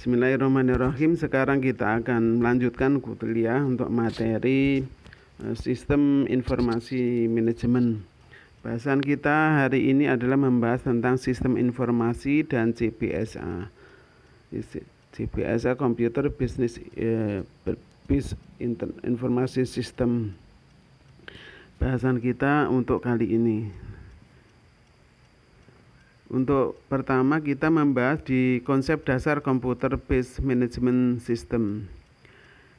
Bismillahirrahmanirrahim. Sekarang kita akan melanjutkan kuliah untuk materi sistem informasi manajemen. Bahasan kita hari ini adalah membahas tentang sistem informasi dan CBSA. CBSA Computer Business Informasi System. Bahasan kita untuk kali ini. Untuk pertama kita membahas di konsep dasar Computer Based Management System.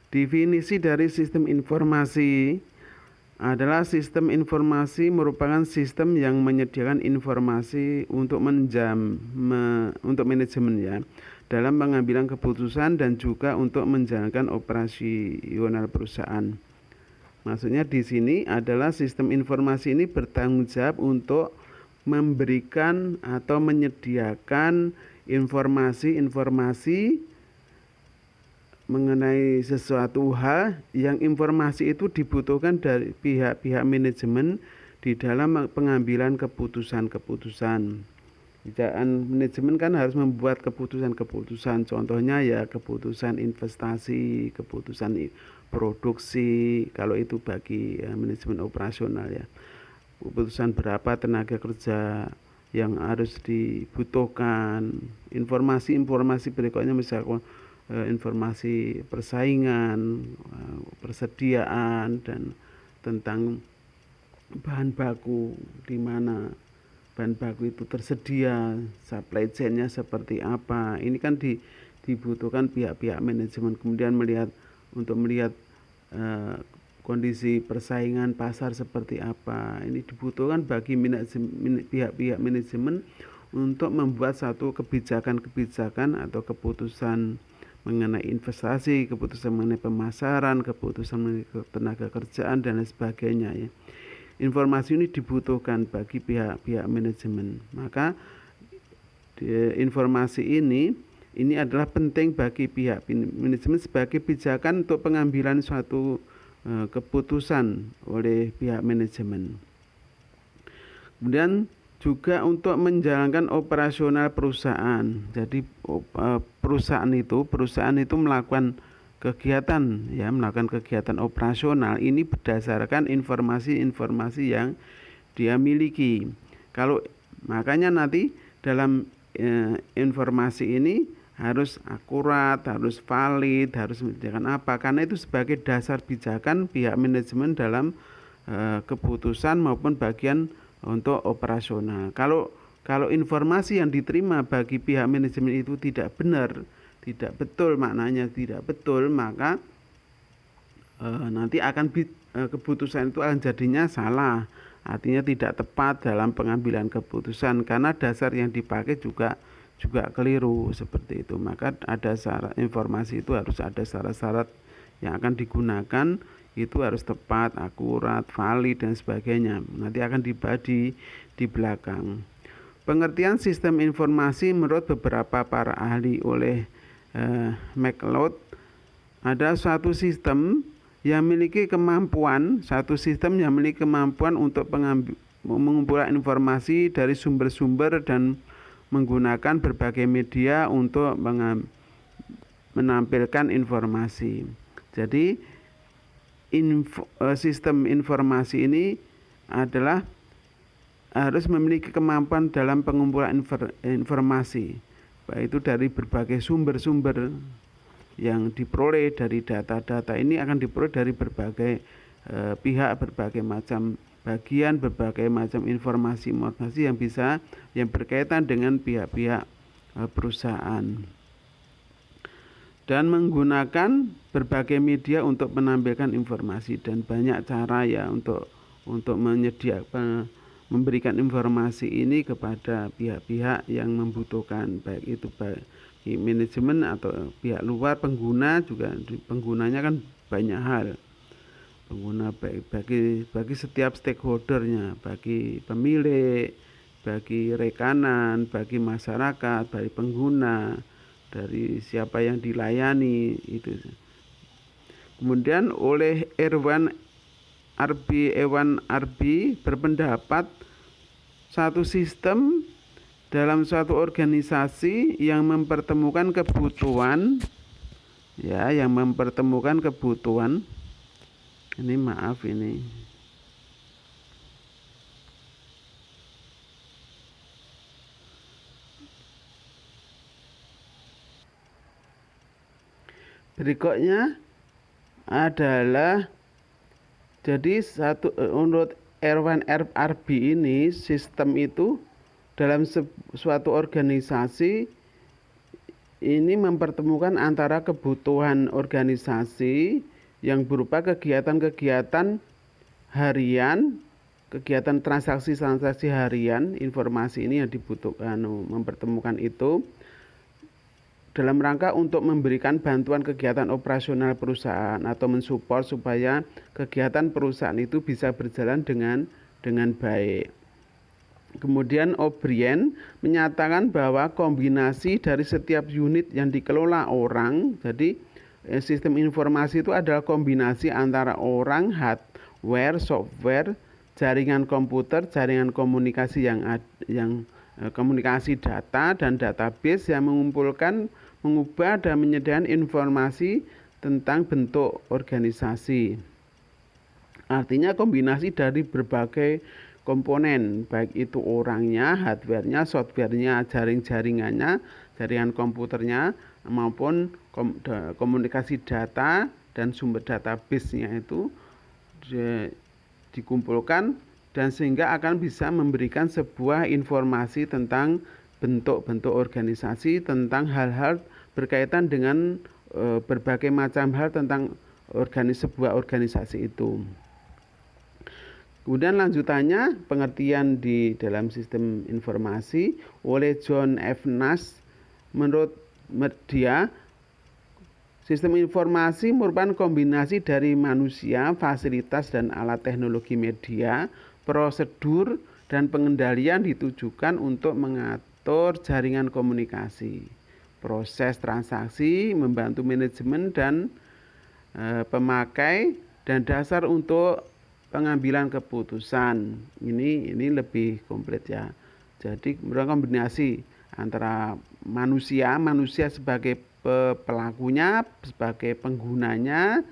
Definisi dari sistem informasi adalah sistem informasi merupakan sistem yang menyediakan informasi untuk manajemen ya, dalam pengambilan keputusan dan juga untuk menjalankan operasional perusahaan. Maksudnya di sini adalah sistem informasi ini bertanggung jawab untuk memberikan atau menyediakan informasi mengenai sesuatu hal yang informasi itu dibutuhkan dari pihak-pihak manajemen di dalam pengambilan keputusan-keputusan. Manajemen kan harus membuat keputusan-keputusan, contohnya ya keputusan investasi, keputusan produksi, kalau itu bagi manajemen operasional ya. Keputusan berapa tenaga kerja yang harus dibutuhkan, informasi berikutnya misalkan informasi persaingan, persediaan, dan tentang bahan baku, di mana bahan baku itu tersedia, supply chain-nya seperti apa. Ini kan dibutuhkan pihak-pihak manajemen. Kemudian melihat kondisi persaingan pasar seperti apa. Ini dibutuhkan bagi pihak-pihak manajemen untuk membuat satu kebijakan atau keputusan mengenai investasi, keputusan mengenai pemasaran, keputusan mengenai tenaga kerjaan dan lain sebagainya ya. Informasi ini dibutuhkan bagi pihak-pihak manajemen. Maka informasi ini adalah penting bagi pihak manajemen sebagai pijakan untuk pengambilan suatu keputusan oleh pihak manajemen. Kemudian juga untuk menjalankan operasional perusahaan. Jadi perusahaan itu melakukan kegiatan operasional ini berdasarkan informasi-informasi yang dia miliki. Makanya nanti dalam informasi ini harus akurat, harus valid, harus menyediakan apa, karena itu sebagai dasar pijakan pihak manajemen dalam keputusan maupun bagian untuk operasional. Kalau informasi yang diterima bagi pihak manajemen itu tidak benar, tidak betul, maknanya tidak betul, maka nanti akan keputusan itu akan jadinya salah, artinya tidak tepat dalam pengambilan keputusan karena dasar yang dipakai juga keliru seperti itu. Maka ada syarat informasi itu harus ada syarat-syarat yang akan digunakan, itu harus tepat, akurat, valid dan sebagainya. Nanti akan dibahas di belakang. Pengertian sistem informasi menurut beberapa para ahli oleh McLeod, ada suatu sistem yang memiliki kemampuan untuk mengumpulkan informasi dari sumber-sumber dan menggunakan berbagai media untuk menampilkan informasi. Jadi sistem informasi ini adalah harus memiliki kemampuan dalam pengumpulan informasi, baik itu dari berbagai sumber-sumber yang diperoleh dari data-data ini akan diperoleh dari berbagai pihak, berbagai macam bagian, berbagai macam informasi yang berkaitan dengan pihak-pihak perusahaan, dan menggunakan berbagai media untuk menampilkan informasi. Dan banyak cara ya untuk memberikan informasi ini kepada pihak-pihak yang membutuhkan, baik itu bagi manajemen atau pihak luar, penggunanya kan banyak hal. Pengguna bagi setiap stakeholdernya, bagi pemilik, bagi rekanan, bagi masyarakat, bagi pengguna, dari siapa yang dilayani itu. Kemudian oleh Ewan Arbi berpendapat satu sistem dalam suatu organisasi yang mempertemukan kebutuhan, ya, yang mempertemukan kebutuhan. Ini maaf ini. Berikutnya adalah jadi menurut Erwan RB ini sistem itu dalam suatu organisasi ini mempertemukan antara kebutuhan organisasi yang berupa kegiatan-kegiatan harian, kegiatan transaksi-transaksi harian, informasi ini yang dibutuhkan mempertemukan itu dalam rangka untuk memberikan bantuan kegiatan operasional perusahaan atau mensupport supaya kegiatan perusahaan itu bisa berjalan dengan baik. Kemudian O'Brien menyatakan bahwa kombinasi dari setiap unit yang dikelola orang, jadi sistem informasi itu adalah kombinasi antara orang, hardware, software, jaringan komputer, jaringan komunikasi yang komunikasi data dan database yang mengumpulkan, mengubah dan menyediakan informasi tentang bentuk organisasi. Artinya kombinasi dari berbagai komponen, baik itu orangnya, hardware-nya, software-nya, jaringannya, jaringan komputernya, maupun komunikasi data dan sumber database-nya itu dikumpulkan dan sehingga akan bisa memberikan sebuah informasi tentang bentuk-bentuk organisasi, tentang hal-hal berkaitan dengan berbagai macam hal tentang sebuah organisasi itu. Kemudian lanjutannya pengertian di dalam sistem informasi oleh John F. Nash. Menurut dia, sistem informasi merupakan kombinasi dari manusia, fasilitas dan alat teknologi media, prosedur dan pengendalian ditujukan untuk mengatur jaringan komunikasi, proses transaksi, membantu manajemen dan pemakai dan dasar untuk pengambilan keputusan. Ini lebih komplit ya. Jadi merupakan kombinasi antara manusia sebagai pelakunya, sebagai penggunanya,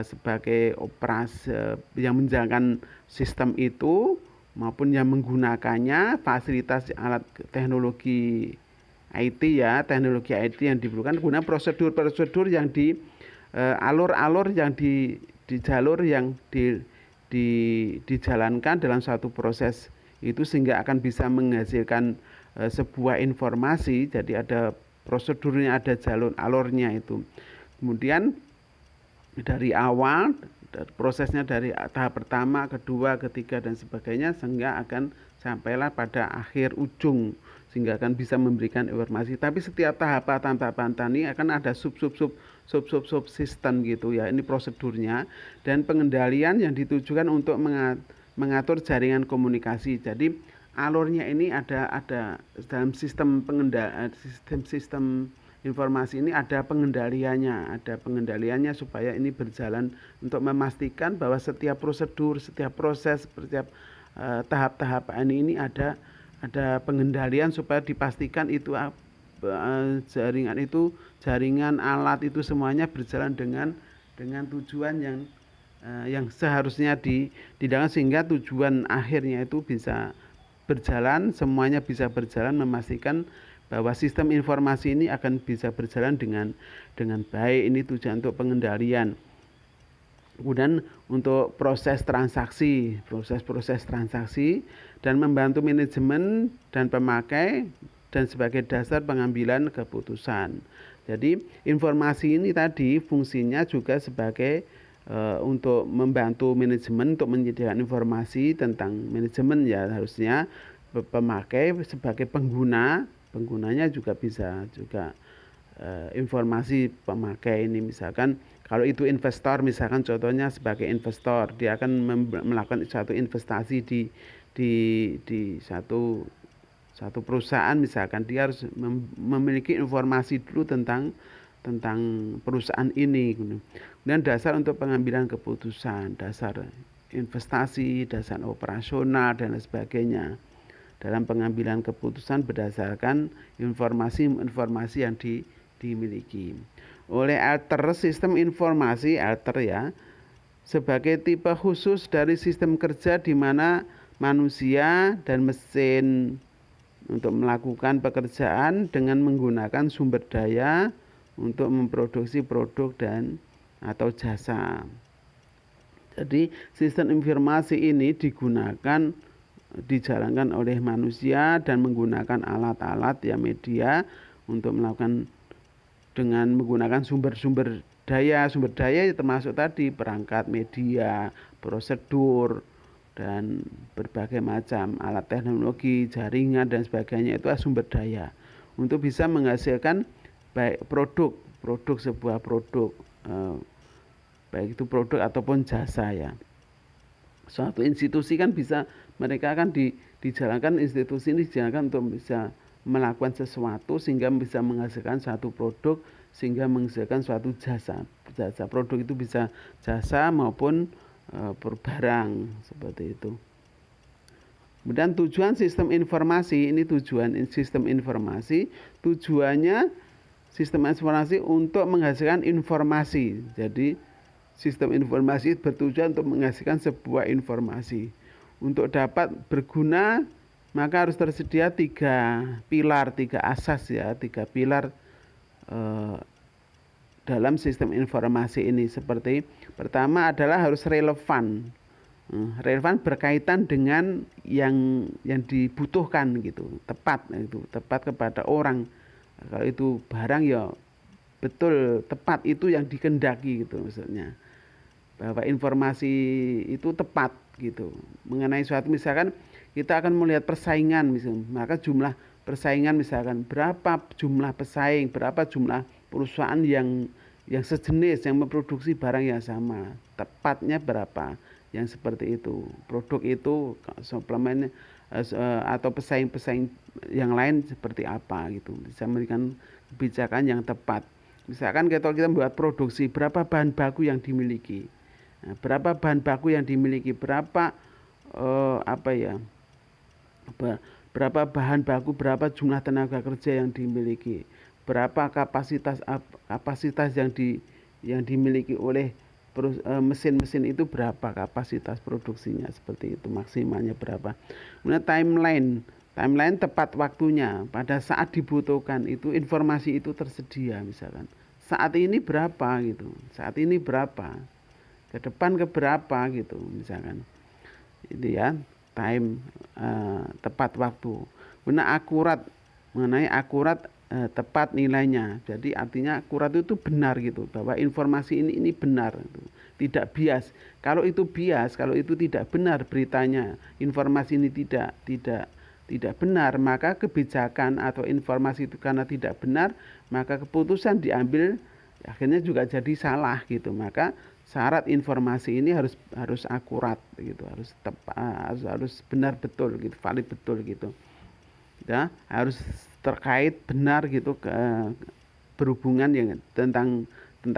sebagai operasi yang menjalankan sistem itu maupun yang menggunakannya, fasilitas alat teknologi IT ya, teknologi IT yang diperlukan guna prosedur-prosedur yang di alur-alur yang di jalur yang dijalankan dalam suatu proses itu sehingga akan bisa menghasilkan sebuah informasi. Jadi ada prosedurnya, ada jalur alurnya itu. Kemudian dari awal prosesnya dari tahap pertama, kedua, ketiga dan sebagainya sehingga akan sampailah pada akhir ujung sehingga akan bisa memberikan informasi. Tapi setiap tahapan ini akan ada sub sistem gitu ya. Ini prosedurnya dan pengendalian yang ditujukan untuk mengatur jaringan komunikasi. Jadi alurnya ini ada dalam sistem sistem informasi ini ada pengendaliannya supaya ini berjalan untuk memastikan bahwa setiap prosedur, setiap proses, setiap tahap-tahapan ini ada pengendalian supaya dipastikan itu jaringan alat itu semuanya berjalan dengan tujuan yang seharusnya didalam sehingga tujuan akhirnya itu bisa berjalan, semuanya bisa berjalan, memastikan bahwa sistem informasi ini akan bisa berjalan dengan baik. Ini tujuan untuk pengendalian. Kemudian untuk proses transaksi dan membantu manajemen dan pemakai dan sebagai dasar pengambilan keputusan. Jadi informasi ini tadi fungsinya juga sebagai untuk membantu manajemen untuk menyediakan informasi tentang manajemen ya, harusnya pemakai sebagai penggunanya juga bisa juga informasi pemakai ini. Misalkan kalau itu investor, misalkan contohnya sebagai investor dia akan melakukan suatu investasi di satu perusahaan, misalkan dia harus memiliki informasi dulu tentang perusahaan ini. Dan dasar untuk pengambilan keputusan, dasar investasi, dasar operasional dan lain sebagainya. dalam pengambilan keputusan berdasarkan informasi-informasi yang dimiliki. Oleh alter, sistem informasi alter ya sebagai tipe khusus dari sistem kerja di mana manusia dan mesin untuk melakukan pekerjaan dengan menggunakan sumber daya untuk memproduksi produk dan atau jasa. Jadi sistem informasi ini dijalankan oleh manusia dan menggunakan alat-alat ya media untuk melakukan dengan menggunakan sumber daya termasuk tadi perangkat media, prosedur dan berbagai macam alat teknologi, jaringan dan sebagainya itu sumber daya untuk bisa menghasilkan baik sebuah produk baik itu produk ataupun jasa ya. Suatu institusi kan bisa mereka kan dijalankan institusi ini dijalankan untuk bisa melakukan sesuatu sehingga bisa menghasilkan suatu produk sehingga menghasilkan suatu jasa. Produk itu bisa jasa maupun barang seperti itu. Kemudian tujuan sistem informasi tujuannya sistem informasi untuk menghasilkan informasi. Jadi sistem informasi bertujuan untuk menghasilkan sebuah informasi. Untuk dapat berguna maka harus tersedia tiga asas ya, tiga pilar dalam sistem informasi ini. Seperti pertama adalah harus relevan berkaitan dengan yang dibutuhkan gitu, tepat kepada orang. Kalau itu barang ya betul tepat itu yang dikehendaki gitu maksudnya. Bahwa informasi itu tepat gitu mengenai suatu, misalkan kita akan melihat persaingan misalnya, maka jumlah persaingan misalkan berapa jumlah pesaing, berapa jumlah perusahaan yang sejenis yang memproduksi barang yang sama, tepatnya berapa, yang seperti itu. Produk itu suplemen atau pesaing-pesaing yang lain seperti apa gitu, bisa memberikan kebijakan yang tepat. Misalkan kita membuat produksi, berapa bahan baku yang dimiliki. Nah, berapa bahan baku yang dimiliki, berapa berapa bahan baku, berapa jumlah tenaga kerja yang dimiliki, berapa kapasitas yang dimiliki oleh mesin-mesin itu, berapa kapasitas produksinya, seperti itu, maksimalnya berapa. Kemudian timeline tepat waktunya pada saat dibutuhkan itu informasi itu tersedia, misalkan saat ini berapa gitu, saat ini berapa, ke depan ke berapa gitu misalkan. Itu ya time tepat waktu. Mengenai akurat tepat nilainya. Jadi artinya akurat itu benar gitu, bahwa informasi ini benar gitu. Tidak bias. Kalau itu bias, kalau itu tidak benar beritanya, informasi ini tidak benar, maka kebijakan atau informasi itu karena tidak benar, maka keputusan diambil akhirnya juga jadi salah gitu. Maka syarat informasi ini harus akurat gitu, harus tepat, harus benar betul gitu, valid betul gitu. Ya, harus terkait benar gitu, berhubungan yang tentang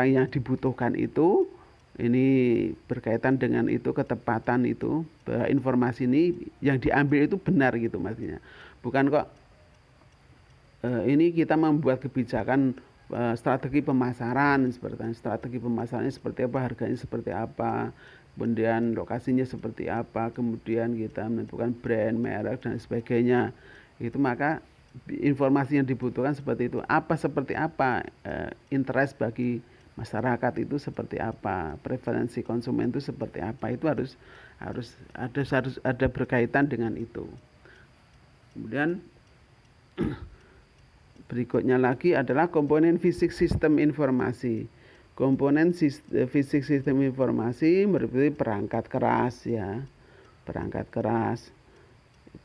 yang dibutuhkan itu, ini berkaitan dengan itu, ketepatan itu, bahwa informasi ini yang diambil itu benar gitu maksudnya. Bukan kok ini kita membuat kebijakan strategi pemasarannya seperti apa, harganya seperti apa, kemudian lokasinya seperti apa, kemudian kita menentukan brand, merek dan sebagainya. Itu maka informasi yang dibutuhkan seperti itu. Seperti apa interest bagi masyarakat itu seperti apa, preferensi konsumen itu seperti apa, itu harus ada berkaitan dengan itu. Kemudian berikutnya lagi adalah komponen fisik sistem informasi. Komponen fisik sistem informasi meliputi perangkat keras ya. Perangkat keras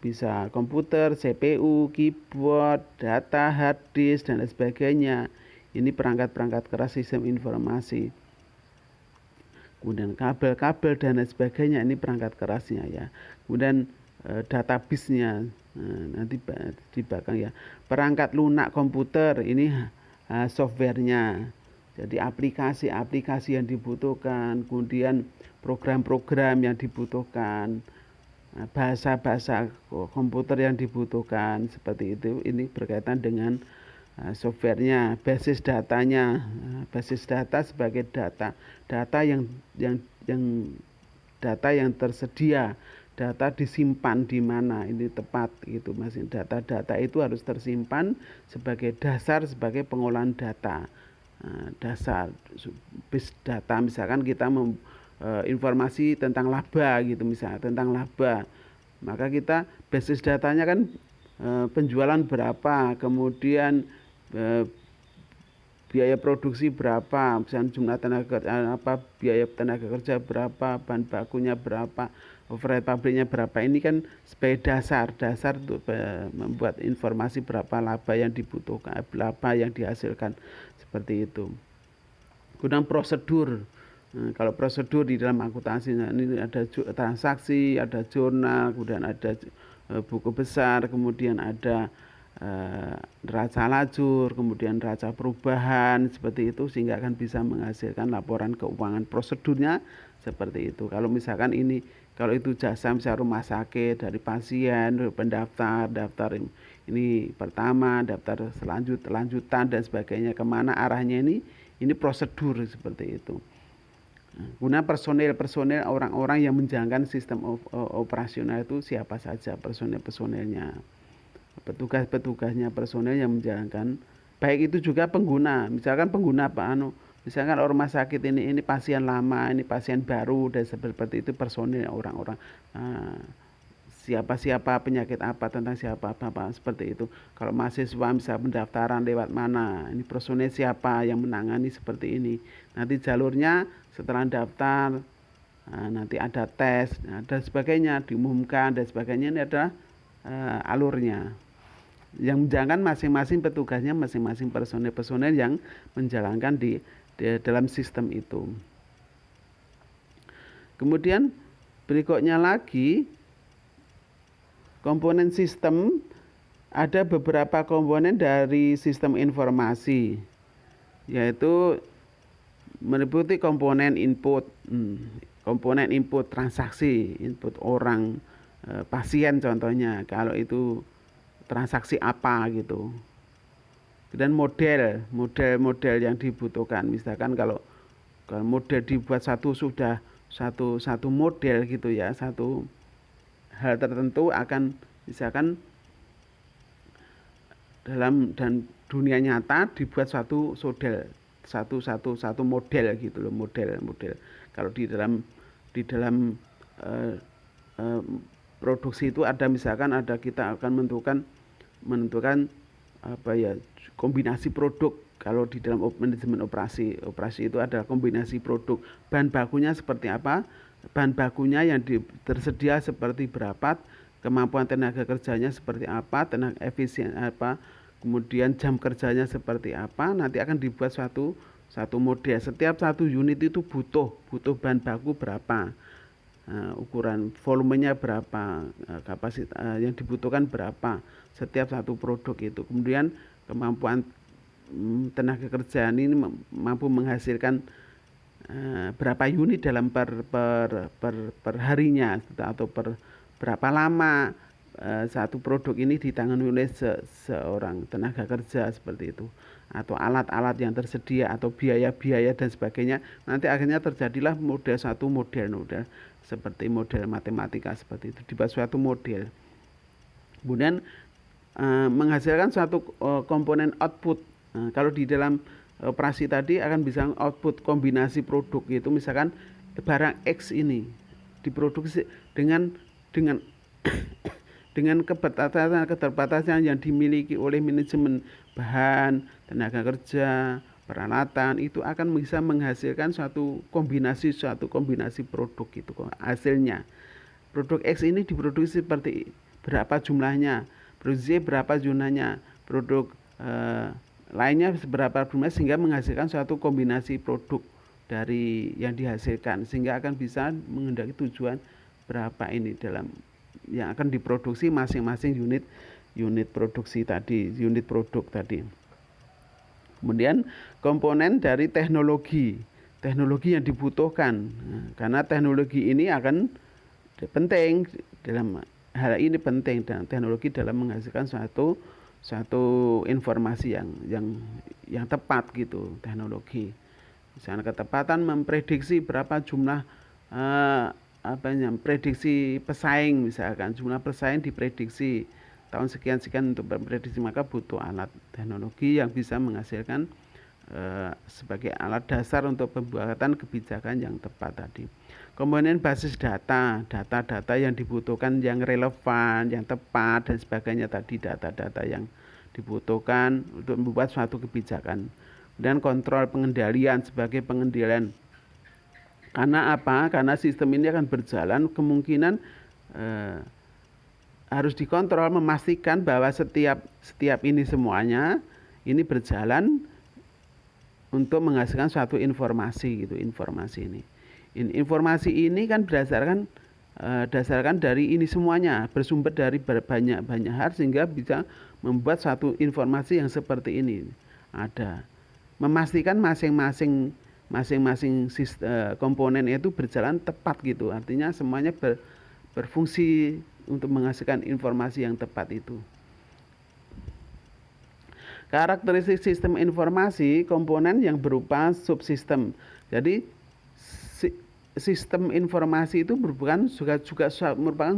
bisa komputer, CPU, keyboard, data, hard disk dan sebagainya. Ini perangkat-perangkat keras sistem informasi. Kemudian kabel-kabel dan sebagainya, ini perangkat kerasnya ya. Kemudian database-nya. Nah, nanti di belakang ya. Perangkat lunak komputer, ini softwarenya. Jadi aplikasi yang dibutuhkan, kemudian program-program yang dibutuhkan, bahasa-bahasa komputer yang dibutuhkan seperti itu. Ini berkaitan dengan softwarenya, basis datanya, basis data sebagai data yang data yang tersedia, data disimpan di mana, ini tepat gitu Mas. Data-data itu harus tersimpan sebagai dasar sebagai pengolahan data. Dasar base data, misalkan kita informasi tentang laba gitu, misalnya tentang laba, maka kita basis datanya kan penjualan berapa, kemudian biaya produksi berapa, misalnya jumlah tenaga biaya tenaga kerja berapa, bahan bakunya berapa, overhead pabriknya berapa. Ini kan sebagai dasar untuk membuat informasi berapa laba yang dibutuhkan, laba yang dihasilkan, seperti itu. Kemudian prosedur. Kalau prosedur di dalam akuntansi, ini ada transaksi, ada jurnal, kemudian ada buku besar, kemudian ada neraca lajur, kemudian neraca perubahan, seperti itu, sehingga akan bisa menghasilkan laporan keuangan. Prosedurnya seperti itu. Kalau misalkan kalau itu jasa misalnya rumah sakit, dari pasien, pendaftar, daftar ini pertama, daftar lanjutan dan sebagainya, kemana arahnya ini prosedur seperti itu. Guna personel orang-orang yang menjalankan sistem operasional itu siapa saja personelnya, petugasnya, personel yang menjalankan, baik itu juga pengguna, misalkan pengguna misalkan rumah sakit ini pasien lama, ini pasien baru, dan seperti itu personel orang-orang, siapa penyakit apa, tentang siapa apa seperti itu. Kalau mahasiswa bisa pendaftaran lewat mana, ini personel siapa yang menangani, seperti ini. Nanti jalurnya setelah daftar, nanti ada tes dan sebagainya, diumumkan dan sebagainya. Ini adalah alurnya. Yang menjalankan masing-masing petugasnya, masing-masing personel yang menjalankan di dalam sistem itu. Kemudian berikutnya lagi, komponen sistem, ada beberapa komponen dari sistem informasi, yaitu meliputi komponen input, transaksi, input orang, pasien contohnya, kalau itu transaksi apa gitu. Dan model yang dibutuhkan, misalkan kalau model dibuat satu model gitu ya, satu hal tertentu akan misalkan dan dunia nyata dibuat satu model gitu loh, model. Kalau di dalam produksi itu ada, misalkan kita akan menentukan kombinasi produk. Kalau di dalam manajemen operasi itu adalah kombinasi produk, bahan bakunya seperti apa, bahan bakunya yang tersedia seperti berapa, kemampuan tenaga kerjanya seperti apa, tenaga efisien apa, kemudian jam kerjanya seperti apa, nanti akan dibuat satu model. Setiap satu unit itu butuh bahan baku berapa, ukuran volumenya berapa, kapasitas yang dibutuhkan berapa setiap satu produk itu. Kemudian kemampuan tenaga kerja ini mampu menghasilkan berapa unit dalam per harinya, atau berapa lama satu produk ini ditangani oleh seorang tenaga kerja, seperti itu, atau alat-alat yang tersedia, atau biaya-biaya dan sebagainya. Nanti akhirnya terjadilah model seperti model matematika, seperti itu, dibuat suatu model. Kemudian menghasilkan suatu komponen output. Kalau di dalam operasi tadi akan bisa output kombinasi produk, itu misalkan barang X ini diproduksi dengan keterbatasan yang dimiliki oleh manajemen bahan, tenaga kerja, peralatan, itu akan bisa menghasilkan suatu kombinasi produk itu hasilnya. Produk X ini diproduksi seperti berapa jumlahnya, produksi berapa jumlahnya, produk lainnya seberapa jumlahnya, sehingga menghasilkan suatu kombinasi produk dari yang dihasilkan, sehingga akan bisa menghendaki tujuan berapa ini dalam yang akan diproduksi masing-masing unit produksi tadi, unit produk tadi. Kemudian komponen dari teknologi yang dibutuhkan, karena teknologi ini akan penting dalam hal ini, penting dan teknologi dalam menghasilkan suatu informasi yang tepat gitu, teknologi. Misalnya ketepatan memprediksi berapa jumlah prediksi pesaing, misalkan jumlah pesaing diprediksi tahun sekian-sekian untuk memprediksi, maka butuh alat teknologi yang bisa menghasilkan sebagai alat dasar untuk pembuatan kebijakan yang tepat tadi. Komponen basis data yang dibutuhkan, yang relevan, yang tepat dan sebagainya tadi, data-data yang dibutuhkan untuk membuat suatu kebijakan. Dan kontrol pengendalian sebagai pengendalian. Karena apa? Karena sistem ini akan berjalan, kemungkinan harus dikontrol, memastikan bahwa setiap ini semuanya ini berjalan untuk menghasilkan suatu informasi gitu, informasi ini. Informasi ini kan berdasarkan dari ini semuanya, bersumber dari banyak hal sehingga bisa membuat satu informasi yang seperti ini. Ada memastikan masing-masing komponen itu berjalan tepat gitu. Artinya semuanya berfungsi untuk menghasilkan informasi yang tepat itu. Karakteristik sistem informasi, komponen yang berupa subsistem. Jadi sistem informasi itu merupakan juga merupakan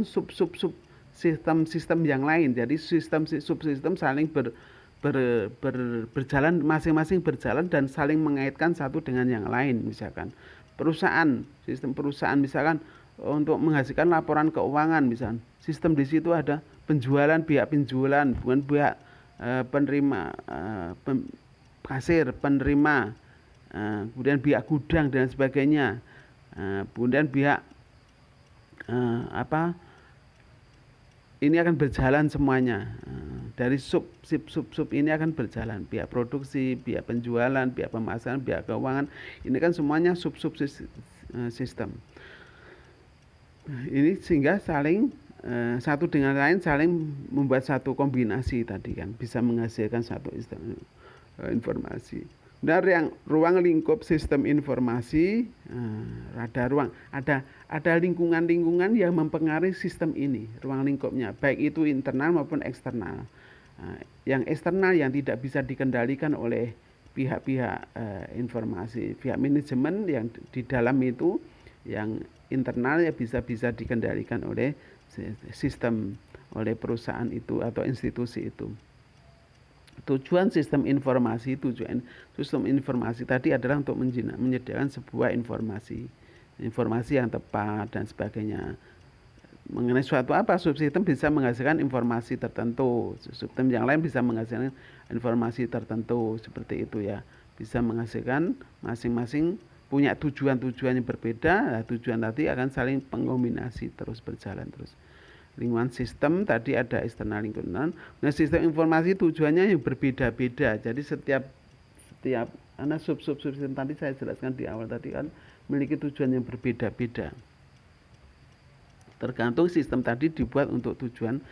sistem yang lain. Jadi subsistem saling berjalan, masing-masing berjalan dan saling mengaitkan satu dengan yang lain. Misalkan sistem perusahaan misalkan untuk menghasilkan laporan keuangan, misalkan sistem di situ ada penjualan, pihak penjualan, bukan pihak penerima, kasir, penerima, kemudian pihak gudang dan sebagainya. Kemudian pihak ini akan berjalan semuanya, dari sub ini akan berjalan, pihak produksi, pihak penjualan, pihak pemasaran, pihak keuangan, ini kan semuanya sub sistem. Ini sehingga saling satu dengan lain saling membuat satu kombinasi tadi kan, bisa menghasilkan satu informasi. Dari ruang lingkup sistem informasi, ada lingkungan yang mempengaruhi sistem ini, ruang lingkupnya, baik itu internal maupun eksternal. Yang eksternal yang tidak bisa dikendalikan oleh pihak-pihak informasi, pihak manajemen yang di dalam itu, yang internal ya bisa dikendalikan oleh sistem, oleh perusahaan itu atau institusi itu. Tujuan sistem informasi tadi adalah untuk menyediakan sebuah informasi yang tepat dan sebagainya. Mengenai suatu subsistem bisa menghasilkan informasi tertentu, subsistem yang lain bisa menghasilkan informasi tertentu, seperti itu ya. Bisa menghasilkan, masing-masing punya tujuan-tujuan yang berbeda. Tujuan tadi akan saling pengombinasi, terus berjalan terus. Lingkungan sistem tadi ada eksternal lingkungan. Nah, sistem informasi tujuannya yang berbeda-beda. Jadi setiap sub-sistem tadi saya jelaskan di awal tadi kan memiliki tujuan yang berbeda-beda. Tergantung sistem tadi dibuat untuk tujuan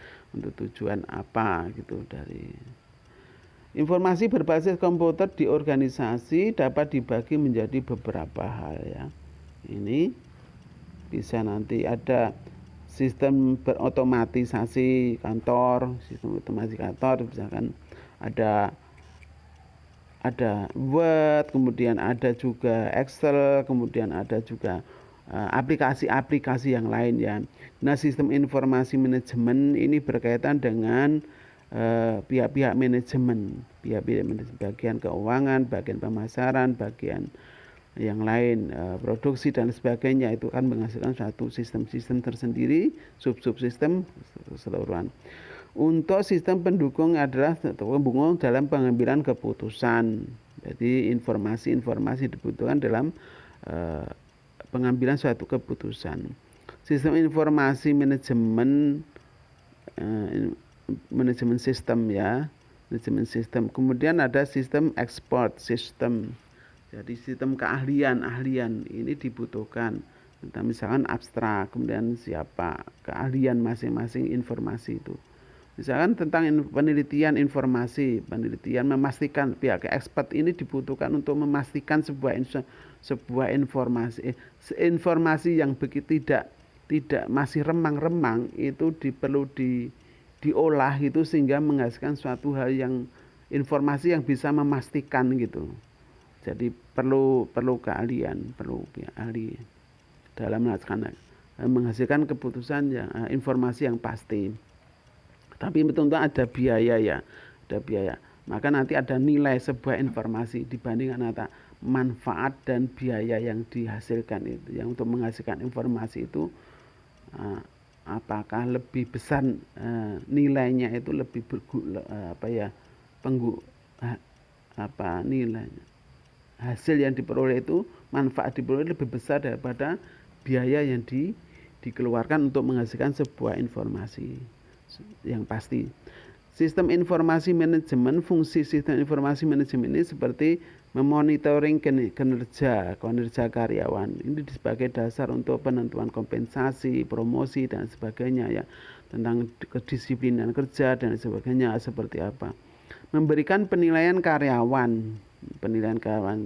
apa gitu. Dari informasi berbasis komputer di organisasi dapat dibagi menjadi beberapa hal ya. Ini bisa nanti ada sistem berotomatisasi kantor, misalkan ada Word, kemudian ada juga Excel, kemudian ada juga aplikasi-aplikasi yang lain ya. Nah, sistem informasi manajemen ini berkaitan dengan pihak-pihak manajemen, bagian keuangan, bagian pemasaran, bagian yang lain, produksi dan sebagainya, itu kan menghasilkan suatu sistem-sistem tersendiri, subsistem keseluruhan. Untuk sistem pendukung adalah pendukung dalam pengambilan keputusan. Jadi informasi dibutuhkan dalam pengambilan suatu keputusan. Sistem informasi manajemen sistem ya, manajemen sistem. Kemudian ada sistem export system. Jadi sistem keahlian ini dibutuhkan. Misalkan abstrak, kemudian siapa keahlian masing-masing informasi itu. Misalkan tentang penelitian informasi, memastikan pihak expert ini dibutuhkan untuk memastikan sebuah informasi yang begitu masih remang-remang itu perlu diolah itu sehingga menghasilkan suatu hal yang informasi yang bisa memastikan gitu. Jadi perlu keahlian, perlu ahli dalam menghasilkan keputusan yang informasi yang pasti. Tapi tentu ada biaya ya, ada biaya. Maka nanti ada nilai sebuah informasi dibandingkan antara manfaat dan biaya yang dihasilkan itu. Yang untuk menghasilkan informasi itu apakah lebih besar nilainya itu lebih nilainya hasil yang diperoleh itu manfaat diperoleh lebih besar daripada biaya yang dikeluarkan untuk menghasilkan sebuah informasi yang pasti. Sistem informasi manajemen, fungsi sistem informasi manajemen ini seperti memonitoring kinerja karyawan. Ini sebagai dasar untuk penentuan kompensasi, promosi dan sebagainya ya, tentang kedisiplinan kerja dan sebagainya seperti apa. Memberikan penilaian karyawan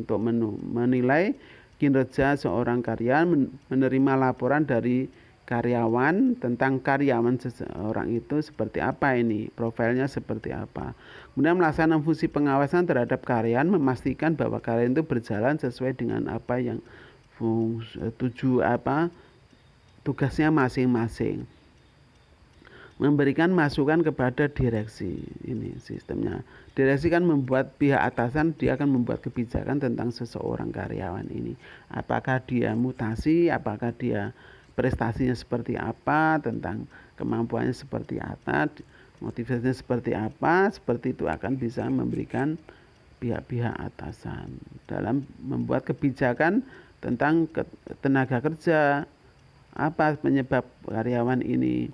untuk menilai kinerja seorang karyawan, menerima laporan dari karyawan tentang karyawan seseorang itu seperti apa ini, profilnya seperti apa. Kemudian melaksanakan fungsi pengawasan terhadap karyawan, memastikan bahwa karyawan itu berjalan sesuai dengan apa yang tugasnya masing-masing. Memberikan masukan kepada direksi, ini sistemnya. Direksi kan membuat pihak atasan, dia akan membuat kebijakan tentang seseorang karyawan ini. Apakah dia mutasi, apakah dia prestasinya seperti apa, tentang kemampuannya seperti apa, motivasinya seperti apa, seperti itu akan bisa memberikan pihak-pihak atasan dalam membuat kebijakan tentang tenaga kerja, apa penyebab karyawan ini.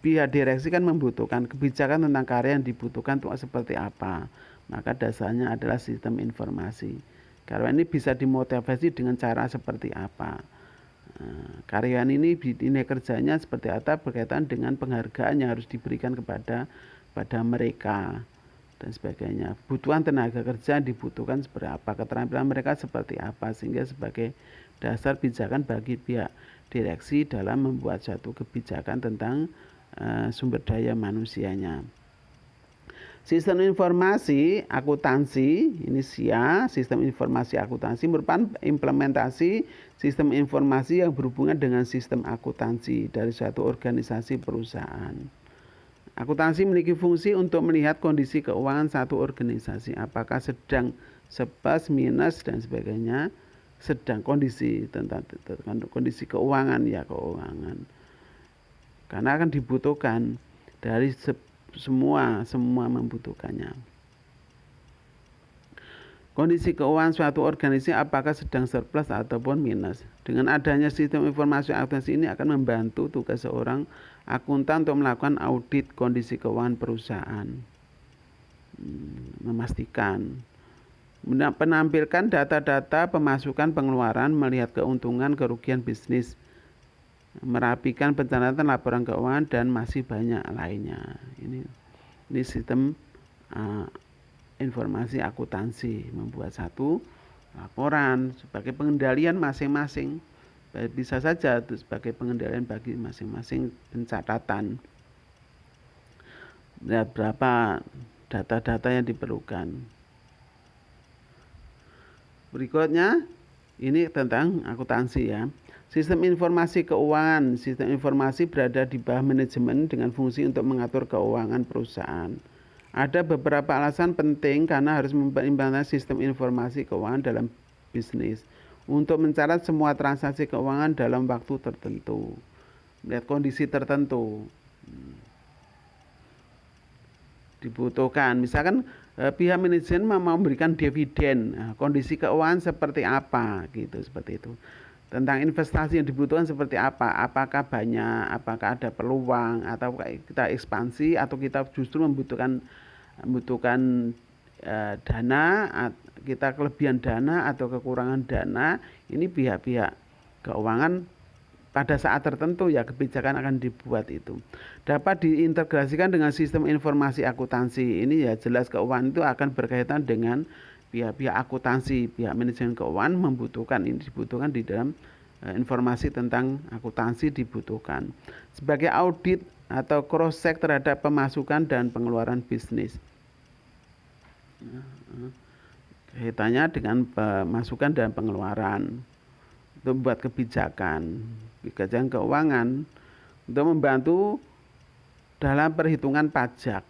Pihak direksi kan membutuhkan kebijakan tentang karya yang dibutuhkan untuk seperti apa. Maka dasarnya adalah sistem informasi. Karyawan ini bisa dimotivasi dengan cara seperti apa. Karyawan ini nilai kerjanya seperti apa berkaitan dengan penghargaan yang harus diberikan kepada mereka dan sebagainya. Kebutuhan tenaga kerja dibutuhkan seperti apa, keterampilan mereka seperti apa, sehingga sebagai dasar pijakan bagi pihak direksi dalam membuat suatu kebijakan tentang sumber daya manusianya. Sistem informasi akuntansi, ini SIA, sistem informasi akuntansi merupakan implementasi sistem informasi yang berhubungan dengan sistem akuntansi dari suatu organisasi perusahaan. Akuntansi memiliki fungsi untuk melihat kondisi keuangan satu organisasi, apakah sedang surplus, minus dan sebagainya, sedang kondisi tentang kondisi keuangan ya, keuangan. Karena akan dibutuhkan dari semua membutuhkannya. Kondisi keuangan suatu organisasi apakah sedang surplus ataupun minus. Dengan adanya sistem informasi akuntansi ini akan membantu tugas seorang akuntan untuk melakukan audit kondisi keuangan perusahaan. Memastikan menampilkan data-data pemasukan pengeluaran, melihat keuntungan kerugian bisnis, merapikan pencatatan laporan keuangan dan masih banyak lainnya. Ini sistem informasi akuntansi, membuat satu laporan sebagai pengendalian masing-masing. Bisa saja itu sebagai pengendalian bagi masing-masing pencatatan. Lihat berapa data-data yang diperlukan. Berikutnya ini tentang akuntansi ya. Sistem informasi keuangan. Sistem informasi berada di bawah manajemen dengan fungsi untuk mengatur keuangan perusahaan. Ada beberapa alasan penting karena harus mengimplementasi sistem informasi keuangan dalam bisnis. Untuk mencatat semua transaksi keuangan dalam waktu tertentu. Melihat kondisi tertentu. Dibutuhkan. Misalkan pihak manajemen mau memberikan dividen. Kondisi keuangan seperti apa gitu, seperti itu. Tentang investasi yang dibutuhkan seperti apa, apakah banyak, apakah ada peluang, atau kita ekspansi, atau kita justru membutuhkan dana, kita kelebihan dana atau kekurangan dana. Ini pihak-pihak keuangan pada saat tertentu ya kebijakan akan dibuat itu. Dapat diintegrasikan dengan sistem informasi akuntansi. Ini ya jelas keuangan itu akan berkaitan dengan pihak-pihak akuntansi, pihak manajemen keuangan dibutuhkan di dalam informasi tentang akuntansi dibutuhkan. Sebagai audit atau cross check terhadap pemasukan dan pengeluaran bisnis. Kaitannya dengan pemasukan dan pengeluaran, untuk membuat kebijakan keuangan, untuk membantu dalam perhitungan pajak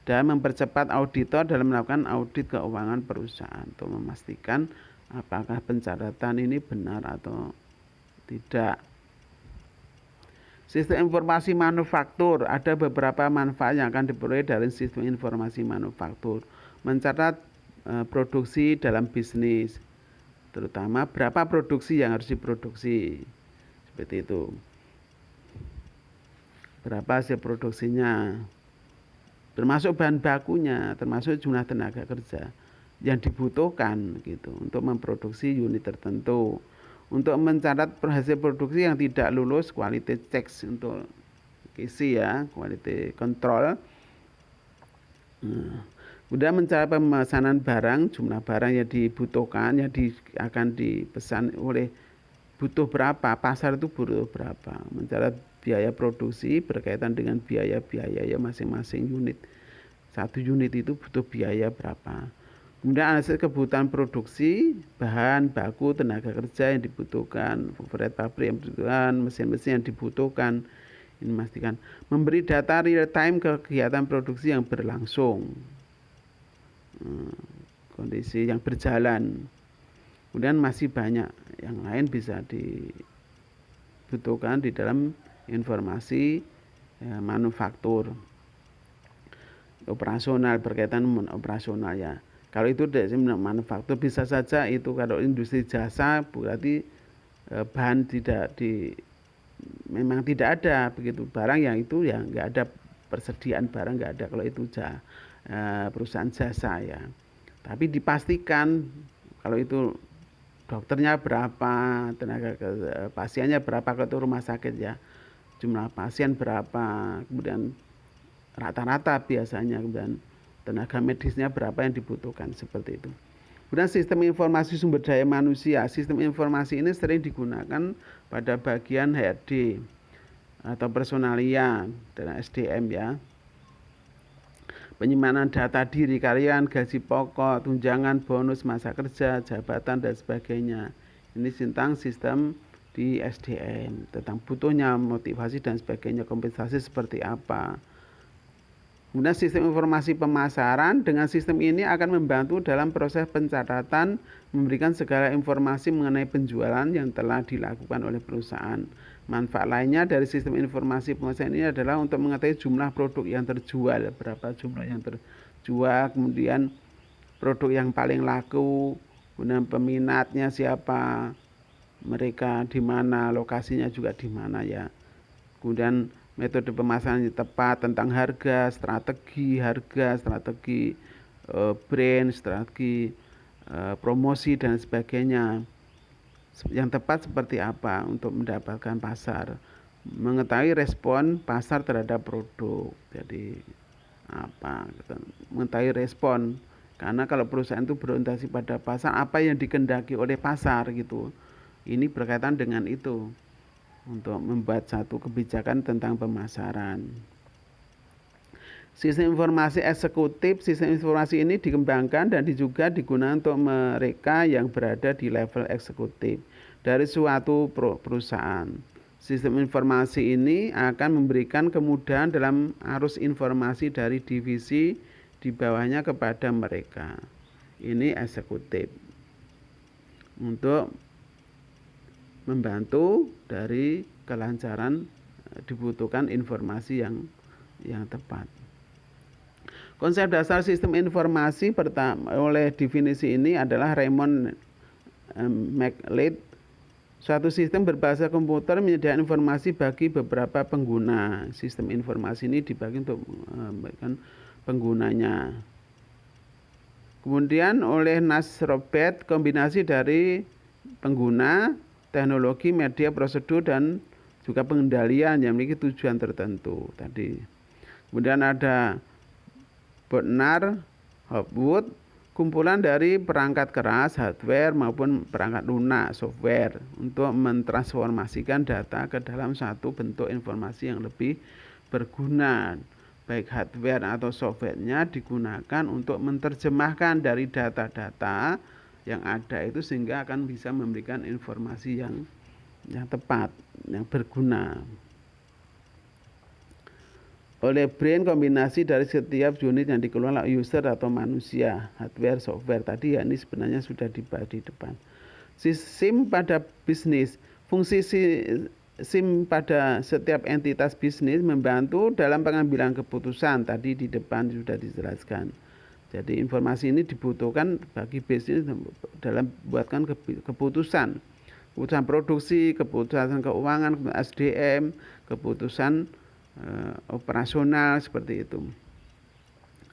dan mempercepat auditor dalam melakukan audit keuangan perusahaan untuk memastikan apakah pencatatan ini benar atau tidak. Sistem informasi manufaktur, ada beberapa manfaat yang akan diperoleh dari sistem informasi manufaktur. Mencatat produksi dalam bisnis, terutama berapa produksi yang harus diproduksi, seperti itu. Berapa hasil produksinya, termasuk bahan bakunya, termasuk jumlah tenaga kerja yang dibutuhkan gitu untuk memproduksi unit tertentu. Untuk mencatat hasil produksi yang tidak lulus quality checks untuk QC ya, quality control. Kemudian mencatat pemesanan barang, jumlah barang yang dibutuhkan, yang akan dipesan oleh butuh berapa, pasar itu butuh berapa. Mencatat biaya produksi berkaitan dengan biaya-biaya ya masing-masing unit. Satu unit itu butuh biaya berapa. Kemudian analisis kebutuhan produksi, bahan baku, tenaga kerja yang dibutuhkan, overhead pabrik yang dibutuhkan, mesin-mesin yang dibutuhkan. Ini memastikan memberi data real time ke kegiatan produksi yang berlangsung, kondisi yang berjalan. Kemudian masih banyak yang lain bisa dibutuhkan di dalam informasi manufaktur. Operasional, berkaitan dengan operasional ya. Kalau itu dari manufaktur bisa saja itu, kalau industri jasa berarti bahan memang tidak ada begitu, barang yang itu ya nggak ada, persediaan barang nggak ada kalau itu perusahaan jasa ya. Tapi dipastikan kalau itu dokternya berapa, tenaga pasiennya berapa, kalau itu rumah sakit ya jumlah pasien berapa, kemudian rata-rata biasanya, kemudian tenaga medisnya berapa yang dibutuhkan, seperti itu. Kemudian sistem informasi sumber daya manusia. Sistem informasi ini sering digunakan pada bagian HRD atau personalia dan SDM ya. Penyimpanan data diri karyawan, gaji pokok, tunjangan, bonus, masa kerja, jabatan dan sebagainya. Ini tentang sistem di SDM, tentang butuhnya, motivasi dan sebagainya, kompensasi seperti apa. Kemudian sistem informasi pemasaran, dengan sistem ini akan membantu dalam proses pencatatan, memberikan segala informasi mengenai penjualan yang telah dilakukan oleh perusahaan. Manfaat lainnya dari sistem informasi pemasaran ini adalah untuk mengetahui jumlah produk yang terjual, berapa jumlah yang terjual, kemudian produk yang paling laku, kemudian peminatnya siapa, mereka di mana, lokasinya juga di mana ya. Kemudian metode pemasaran yang tepat, tentang harga, strategi brand, strategi promosi dan sebagainya. Yang tepat seperti apa untuk mendapatkan pasar, mengetahui respon pasar terhadap produk. Jadi apa? Mengetahui respon, karena kalau perusahaan itu berorientasi pada pasar, apa yang dikehendaki oleh pasar gitu. Ini berkaitan dengan itu, untuk membuat satu kebijakan tentang pemasaran. Sistem informasi eksekutif, sistem informasi ini dikembangkan dan juga digunakan untuk mereka yang berada di level eksekutif dari suatu perusahaan. Sistem informasi ini akan memberikan kemudahan dalam arus informasi dari divisi di bawahnya kepada mereka. Ini eksekutif, untuk membantu dari kelancaran dibutuhkan informasi yang tepat. Konsep dasar sistem informasi pertama oleh definisi ini adalah Raymond McLeod. Suatu sistem berbahasa komputer menyediakan informasi bagi beberapa pengguna. Sistem informasi ini dibagi untuk penggunanya. Kemudian oleh Nasrobet, kombinasi dari pengguna, teknologi, media, prosedur, dan juga pengendalian yang memiliki tujuan tertentu tadi. Kemudian ada Bodnar, Hopwood, kumpulan dari perangkat keras, hardware maupun perangkat lunak, software, untuk mentransformasikan data ke dalam satu bentuk informasi yang lebih berguna. Baik hardware atau softwarenya digunakan untuk menerjemahkan dari data-data yang ada itu sehingga akan bisa memberikan informasi yang tepat, yang berguna. Oleh brain, kombinasi dari setiap unit yang dikelola user atau manusia, hardware, software tadi ya, ini sebenarnya sudah dibahas di depan. SIM pada bisnis, fungsi SIM pada setiap entitas bisnis membantu dalam pengambilan keputusan, tadi di depan sudah dijelaskan. Jadi informasi ini dibutuhkan bagi bisnis dalam membuatkan keputusan produksi, keputusan keuangan, SDM, keputusan operasional seperti itu,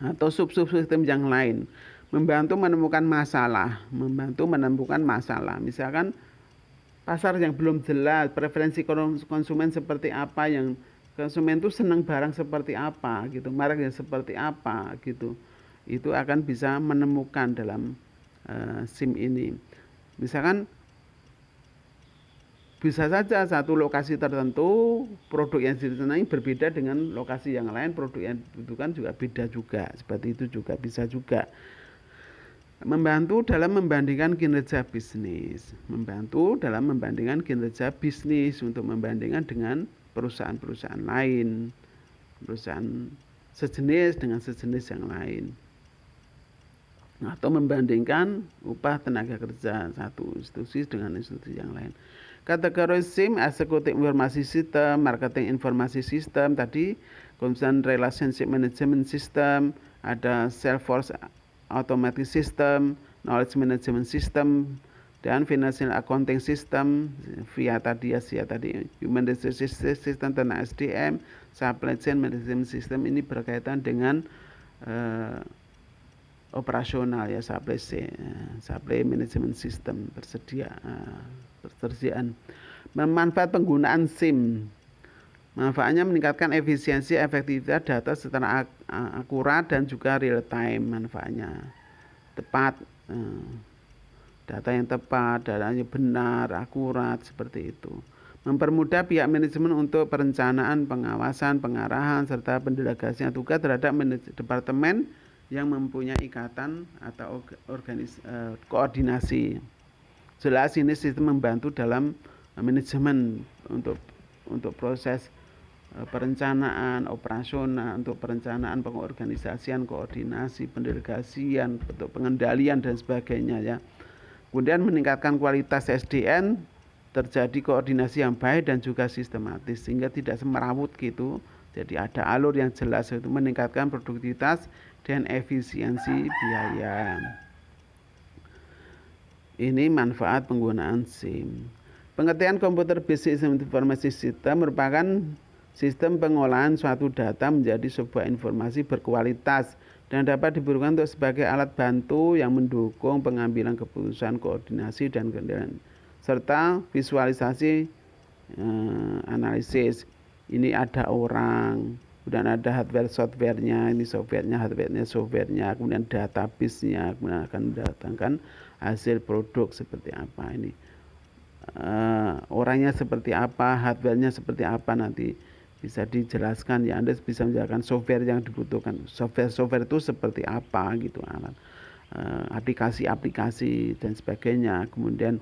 atau subsistem yang lain, membantu menemukan masalah, misalkan pasar yang belum jelas, preferensi konsumen seperti apa, yang konsumen itu senang barang seperti apa gitu, merek yang seperti apa gitu, itu akan bisa menemukan dalam SIM ini. Misalkan bisa saja satu lokasi tertentu produk yang disenangi berbeda dengan lokasi yang lain, produk yang dibutuhkan juga beda juga, seperti itu juga bisa juga. Membantu dalam membandingkan kinerja bisnis, untuk membandingkan dengan perusahaan-perusahaan lain, perusahaan sejenis dengan sejenis yang lain, atau membandingkan upah tenaga kerja satu institusi dengan institusi yang lain. Kategori SIM, eksekutif informasi sistem, marketing informasi sistem, tadi kemudian relationship management system, ada Salesforce automatic system, knowledge management system, dan financial accounting system, via tadi human resources system tentang SDM, supply chain management system. Ini berkaitan dengan operasional ya, supply management system, persediaan. Manfaat penggunaan SIM, manfaatnya meningkatkan efisiensi, efektivitas data secara akurat dan juga real time. Manfaatnya tepat, data yang tepat, datanya benar, akurat, seperti itu. Mempermudah pihak manajemen untuk perencanaan, pengawasan, pengarahan, serta pendelegasian tugas terhadap departemen yang mempunyai ikatan atau koordinasi. Jelas ini sistem membantu dalam manajemen untuk proses perencanaan operasional, untuk perencanaan pengorganisasian, koordinasi, pendelegasian, untuk pengendalian dan sebagainya ya. Kemudian meningkatkan kualitas SDN, terjadi koordinasi yang baik dan juga sistematis sehingga tidak semerawut gitu. Jadi ada alur yang jelas, itu meningkatkan produktivitas dan efisiensi biaya. Ini manfaat penggunaan SIM. Pengertian komputer based information system merupakan sistem pengolahan suatu data menjadi sebuah informasi berkualitas dan dapat diperlukan untuk sebagai alat bantu yang mendukung pengambilan keputusan, koordinasi dan kendalian serta visualisasi, analisis. Ini ada orang, kemudian ada hardware softwarenya, ini softwarenya, hardwarenya, softwarenya, kemudian database-nya, kemudian akan mendatangkan hasil produk seperti apa ini, orangnya seperti apa, hardwarenya seperti apa, nanti bisa dijelaskan ya. Anda bisa menjelaskan software yang dibutuhkan, software itu seperti apa gitu, aplikasi-aplikasi dan sebagainya. Kemudian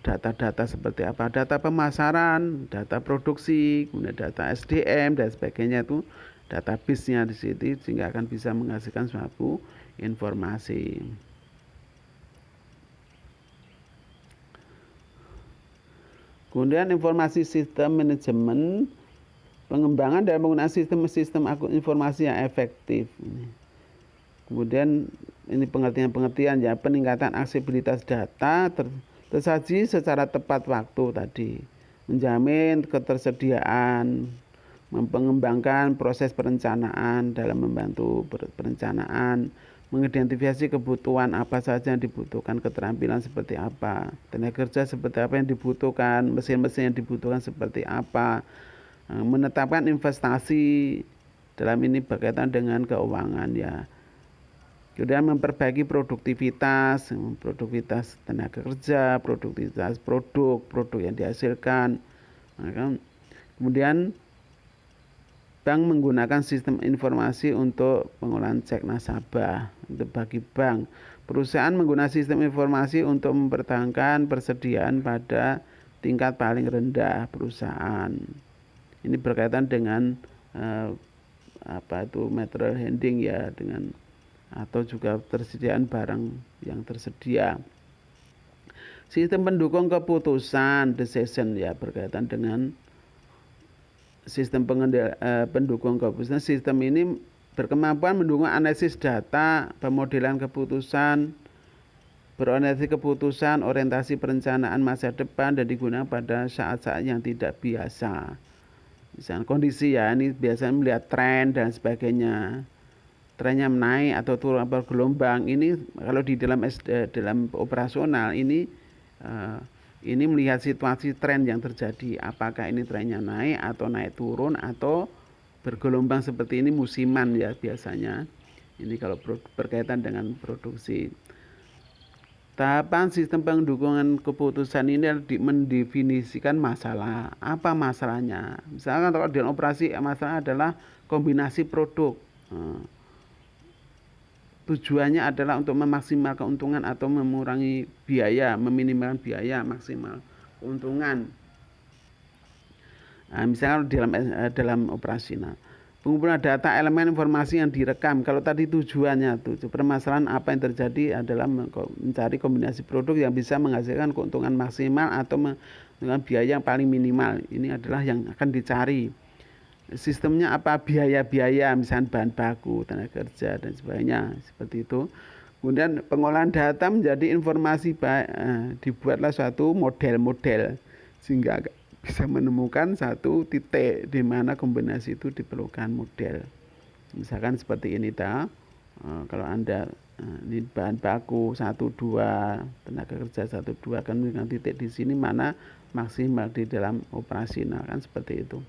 data-data seperti apa, data pemasaran, data produksi, kemudian data SDM dan sebagainya, itu database-nya di situ sehingga akan bisa menghasilkan suatu informasi. Kemudian informasi sistem manajemen, pengembangan dan penggunaan sistem-sistem informasi yang efektif. Kemudian ini pengertian ya, peningkatan aksesibilitas data tersaji secara tepat waktu tadi, menjamin ketersediaan, mengembangkan proses perencanaan dalam membantu perencanaan, mengidentifikasi kebutuhan apa saja yang dibutuhkan, keterampilan seperti apa, tenaga kerja seperti apa yang dibutuhkan, mesin-mesin yang dibutuhkan seperti apa, menetapkan investasi, dalam ini berkaitan dengan keuangan ya, Kemudian memperbaiki produktivitas tenaga kerja, produktivitas produk yang dihasilkan. Kemudian bank menggunakan sistem informasi untuk pengolahan cek nasabah untuk bagi bank. Perusahaan menggunakan sistem informasi untuk mempertahankan persediaan pada tingkat paling rendah perusahaan. Ini berkaitan dengan material handling ya, dengan atau juga tersediaan barang yang tersedia. Sistem pendukung keputusan decision ya, berkaitan dengan sistem pendukung keputusan. Sistem ini berkemampuan mendukung analisis data, pemodelan keputusan, berorientasi keputusan, orientasi perencanaan masa depan, dan digunakan pada saat-saat yang tidak biasa. Misalnya kondisi ya, ini biasanya melihat tren dan sebagainya. Trennya naik atau turun atau gelombang, ini kalau di dalam operasional ini melihat situasi tren yang terjadi, apakah ini trennya naik atau naik turun atau bergelombang seperti ini musiman ya biasanya. Ini kalau berkaitan dengan produksi. Tahapan sistem pendukungan keputusan ini mendefinisikan masalah. Apa masalahnya? Misalkan kalau di operasi masalah adalah kombinasi produk. Tujuannya adalah untuk memaksimalkan keuntungan atau mengurangi biaya, meminimalkan biaya, maksimal keuntungan. Nah, misalnya dalam operasi. Nah, pengumpulan data elemen informasi yang direkam. Kalau tadi tujuannya permasalahan apa yang terjadi adalah mencari kombinasi produk yang bisa menghasilkan keuntungan maksimal atau dengan biaya yang paling minimal. Ini adalah yang akan dicari. Sistemnya apa? Biaya-biaya, misalnya bahan baku, tenaga kerja dan sebagainya, seperti itu. Kemudian pengolahan data menjadi informasi, dibuatlah suatu model-model sehingga bisa menemukan satu titik di mana kombinasi itu diperlukan model. Misalkan seperti ini kalau Anda ini bahan baku 1, 2, tenaga kerja 1, 2, kan dengan titik di sini mana maksimal di dalam operasional, kan seperti itu.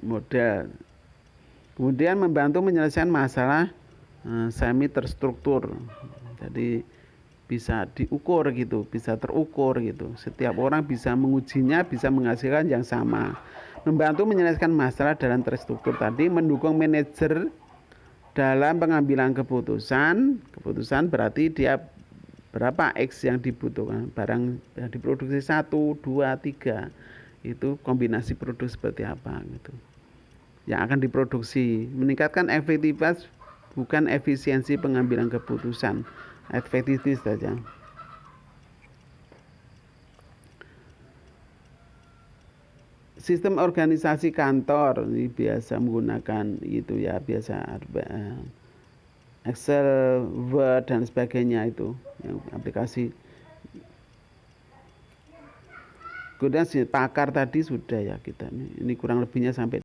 Model. Kemudian membantu menyelesaikan masalah semi terstruktur. Jadi bisa diukur gitu, bisa terukur gitu. Setiap orang bisa mengujinya, bisa menghasilkan yang sama. Membantu menyelesaikan masalah dalam terstruktur tadi, mendukung manajer dalam pengambilan keputusan. Keputusan berarti dia berapa X yang dibutuhkan, barang yang diproduksi 1, 2, 3. Itu kombinasi produk seperti apa gitu yang akan diproduksi, meningkatkan efektivitas bukan efisiensi pengambilan keputusan, efektivitas saja. Sistem organisasi kantor ini biasa menggunakan itu ya, biasa Excel, Word dan sebagainya, itu yang aplikasi. Kemudian pakar tadi sudah ya kita ini kurang lebihnya sampai